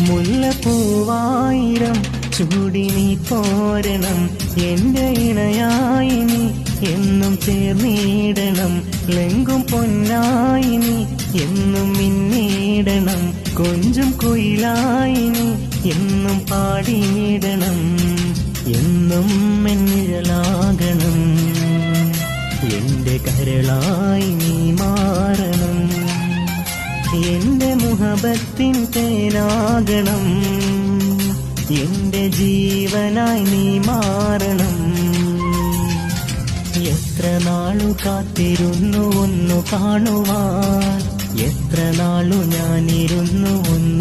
മുല്ലപ്പൂവായിരം ചൂടി നീ പോരണം, എന്റെ ഇണയായി നീ എന്നും ചേർന്നിടണം. ലെങ്കും പൊന്നായി നീ എന്നും മിന്നിടണം, കൊഞ്ചും കുയിലായി നീ എന്നും പാടിയിടണം. എന്നും മെന്നിഴലാകണം, എന്റെ കരളായി നീ മാറണം. എന്റെ മുഹബത്തിൻ തേനാകണം, എന്റെ ജീവനായി നീ മാറണം. എത്ര നാളു കാത്തിരുന്നു ഒന്നു കാണുവാൻ, എത്ര നാളു ഞാനിരുന്നു ഒന്ന്